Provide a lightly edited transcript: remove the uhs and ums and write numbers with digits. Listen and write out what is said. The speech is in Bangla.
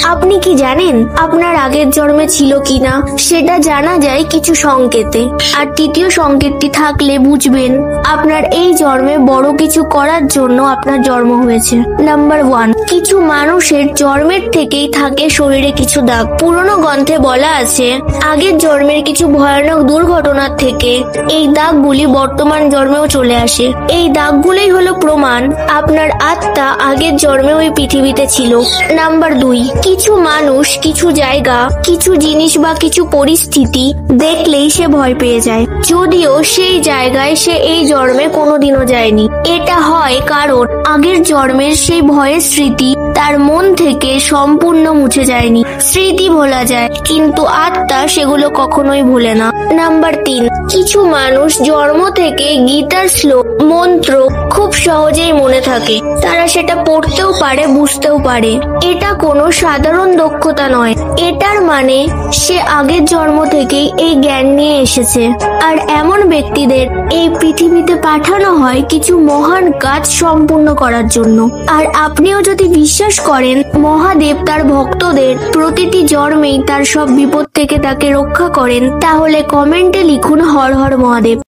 আপনি কি জানেন আপনার আগের জন্মে ছিল কিনা? সেটা জানা যায় কিছু সংকেতে। আর তৃতীয় সংকেতটি থাকলে বুঝবেন আপনার এই জন্মে বড় কিছু করার জন্য আপনার জন্ম হয়েছে। নাম্বার 1, কিছু মানুষের জন্মের থেকেই থাকে শরীরে কিছু দাগ। পুরনো গ্রন্থে বলা আছে আগের জন্মের কিছু ভয়ানক দুর্ঘটনার থেকে এই দাগগুলি বর্তমান জন্মেও চলে আসে। এই দাগগুলোই হলো প্রমাণ আপনার আত্মা আগের জন্মে ওই পৃথিবীতে ছিল। নাম্বার 2, কিছু মানুষ, কিছু জায়গা, কিছু জিনিস বা কিছু পরিস্থিতি দেখলেই সে ভয় পেয়ে যায়, যদিও সেই জায়গায় সে এই জন্মে কোনোদিনও যায়নি। এটা হয় কারণ আগের জন্মের সেই ভয়ের স্মৃতি তার মন থেকে সম্পূর্ণ মুছে যায়নি। স্মৃতি ভোলা যায় কিন্তু আত্মা সেগুলো কখনোই ভোলে না। নাম্বার 3, কিছু মানুষ জন্ম থেকে গীতার শ্লোক, মন্ত্র খুব সহজেই মনে থাকে। তারা সেটা পড়তেও পারে, বুঝতেও পারে। এটা কোনো সাধারণ দক্ষতা নয়, এটার মানে সে আগের জন্ম থেকেই এই জ্ঞান নিয়ে এসেছে। আর এমন ব্যক্তিদের এই পৃথিবীতে পাঠানো হয় কিছু মহান কাজ সম্পূর্ণ করার জন্য। আর আপনিও যদি বিশ্বাস করেন মহাদেব তার ভক্তদের প্রতিটি জন্মেই তার সব বিপদ থেকে তাকে রক্ষা করেন, তাহলে কমেন্টে লিখুন হর হর মহাদেব।